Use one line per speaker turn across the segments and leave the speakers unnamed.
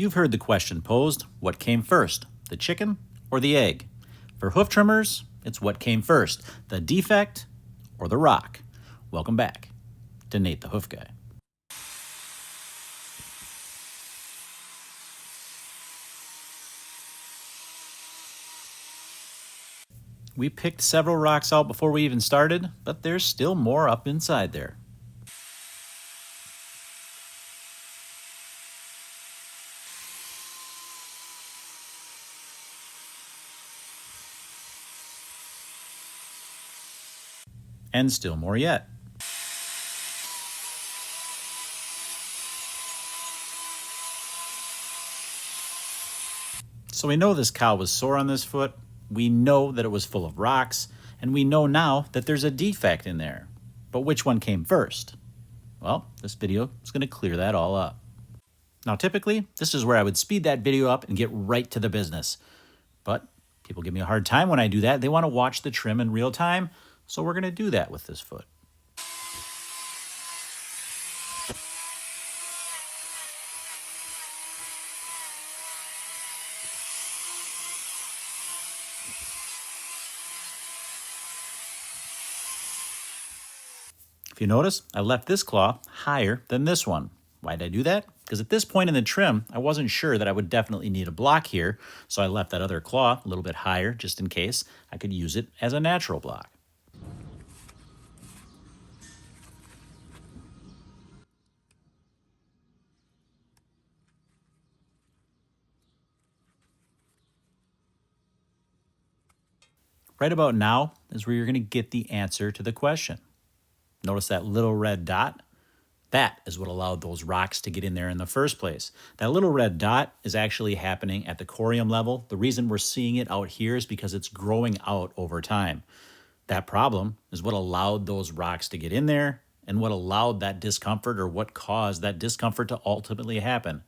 You've heard the question posed, what came first, the chicken or the egg? For hoof trimmers, it's what came first, the defect or the rock? Welcome back to Nate the Hoof Guy. We picked several rocks out before we even started, but there's still more up inside there. And still more yet. So we know this cow was sore on this foot, we know that it was full of rocks, and we know now that there's a defect in there. But which one came first? Well, this video is going to clear that all up. Now typically, this is where I would speed that video up and get right to the business. But people give me a hard time when I do that. They want to watch the trim in real time, so we're going to do that with this foot. If you notice, I left this claw higher than this one. Why did I do that? Because at this point in the trim, I wasn't sure that I would definitely need a block here, so I left that other claw a little bit higher just in case I could use it as a natural block. Right about now is where you're going to get the answer to the question. Notice that little red dot? That is what allowed those rocks to get in there in the first place. That little red dot is actually happening at the corium level. The reason we're seeing it out here is because it's growing out over time. That problem is what allowed those rocks to get in there and what allowed that discomfort, or what caused that discomfort to ultimately happen.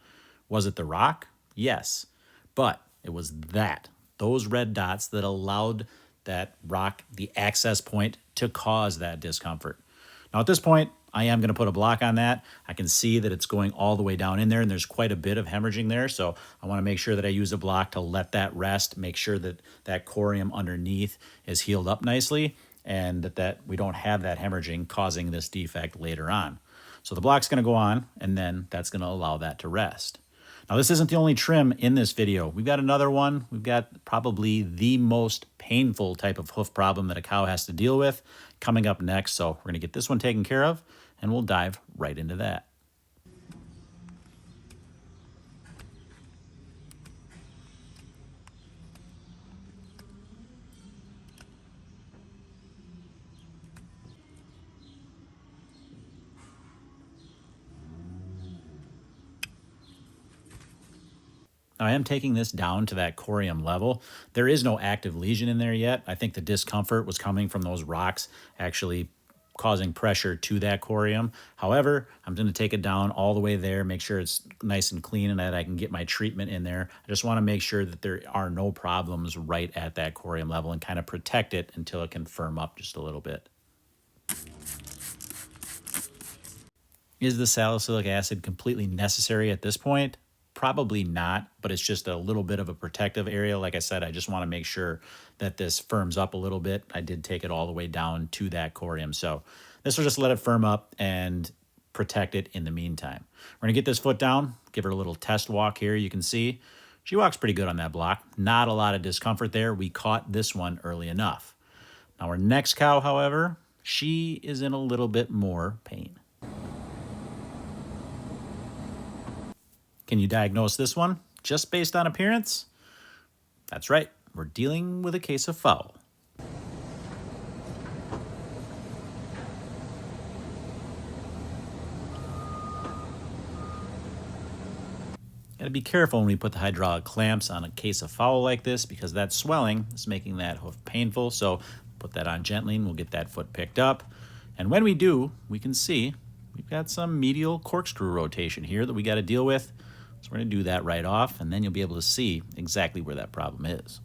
Was it the rock? Yes. But it was those red dots that allowed that rock, the access point, to cause that discomfort. Now at this point, I am going to put a block on that. I can see that it's going all the way down in there and there's quite a bit of hemorrhaging there. So I want to make sure that I use a block to let that rest, make sure that that corium underneath is healed up nicely and that we don't have that hemorrhaging causing this defect later on. So the block's going to go on and then that's going to allow that to rest. Now this isn't the only trim in this video. We've got another one. We've got probably the most painful type of hoof problem that a cow has to deal with coming up next. So we're going to get this one taken care of and we'll dive right into that. Now, I am taking this down to that corium level. There is no active lesion in there yet. I think the discomfort was coming from those rocks actually causing pressure to that corium. However, I'm going to take it down all the way there, make sure it's nice and clean and that I can get my treatment in there. I just want to make sure that there are no problems right at that corium level and kind of protect it until it can firm up just a little bit. Is the salicylic acid completely necessary at this point? Probably not, but it's just a little bit of a protective area. Like I said, I just want to make sure that this firms up a little bit. I did take it all the way down to that corium. So this will just let it firm up and protect it in the meantime. We're going to get this foot down, give her a little test walk here. You can see she walks pretty good on that block. Not a lot of discomfort there. We caught this one early enough. Now our next cow, however, she is in a little bit more pain. Can you diagnose this one just based on appearance? That's right, we're dealing with a case of foul. Gotta be careful when we put the hydraulic clamps on a case of foul like this because that swelling is making that hoof painful. So put that on gently and we'll get that foot picked up. And when we do, we can see we've got some medial corkscrew rotation here that we got to deal with. So we're going to do that right off, and then you'll be able to see exactly where that problem is.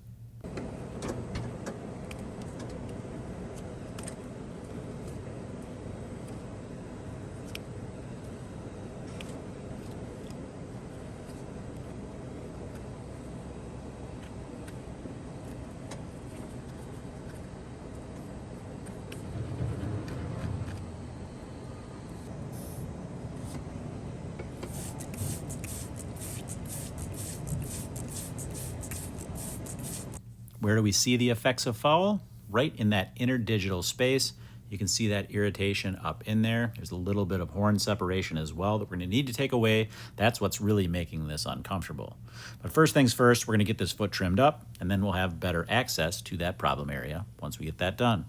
Where do we see the effects of foul? Right in that interdigital space. You can see that irritation up in there. There's a little bit of horn separation as well that we're gonna need to take away. That's what's really making this uncomfortable. But first things first, we're gonna get this foot trimmed up, and then we'll have better access to that problem area once we get that done.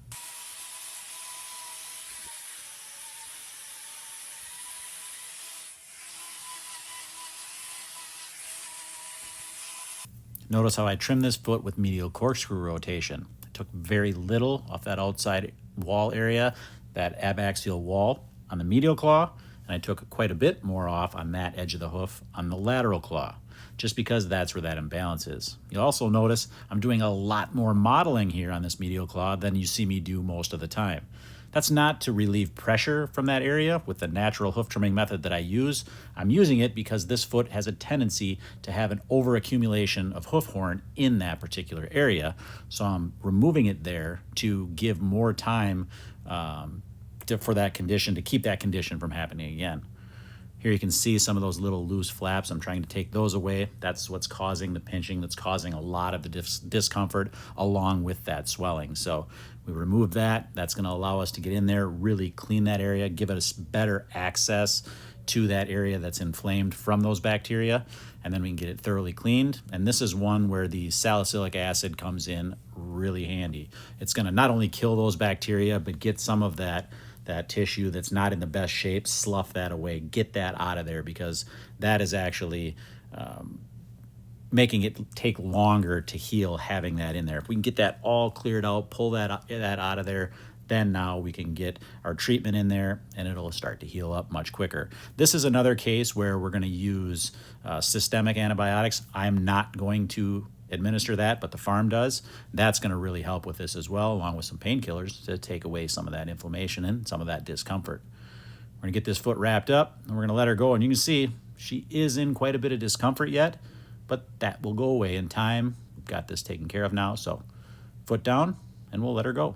Notice how I trim this foot with medial corkscrew rotation. I took very little off that outside wall area, that abaxial wall on the medial claw, and I took quite a bit more off on that edge of the hoof on the lateral claw, just because that's where that imbalance is. You'll also notice I'm doing a lot more modeling here on this medial claw than you see me do most of the time. That's not to relieve pressure from that area with the natural hoof trimming method that I use. I'm using it because this foot has a tendency to have an overaccumulation of hoof horn in that particular area. So I'm removing it there to give more time for that condition, to keep that condition from happening again. Here you can see some of those little loose flaps. I'm trying to take those away. That's what's causing the pinching. That's causing a lot of the discomfort along with that swelling. So we remove that. That's going to allow us to get in there, really clean that area, give us better access to that area that's inflamed from those bacteria, and then we can get it thoroughly cleaned. And this is one where the salicylic acid comes in really handy. It's going to not only kill those bacteria, but get some of that tissue that's not in the best shape, slough that away, get that out of there, because that is actually making it take longer to heal having that in there. If we can get that all cleared out, pull that out of there, then now we can get our treatment in there and it'll start to heal up much quicker. This is another case where we're going to use systemic antibiotics. I'm not going to administer that, but the farm does. That's going to really help with this as well, along with some painkillers to take away some of that inflammation and some of that discomfort. We're going to get this foot wrapped up and we're going to let her go. And you can see she is in quite a bit of discomfort yet, but that will go away in time. We've got this taken care of now. So foot down and we'll let her go.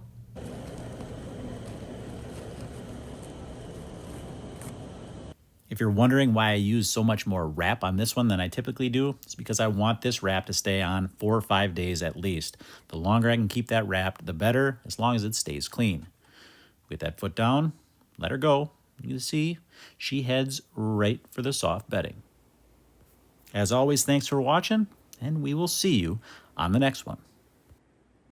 If you're wondering why I use so much more wrap on this one than I typically do, it's because I want this wrap to stay on 4 or 5 days at least. The longer I can keep that wrapped, the better, as long as it stays clean. Get that foot down, let her go. You can see she heads right for the soft bedding. As always, thanks for watching, and we will see you on the next one.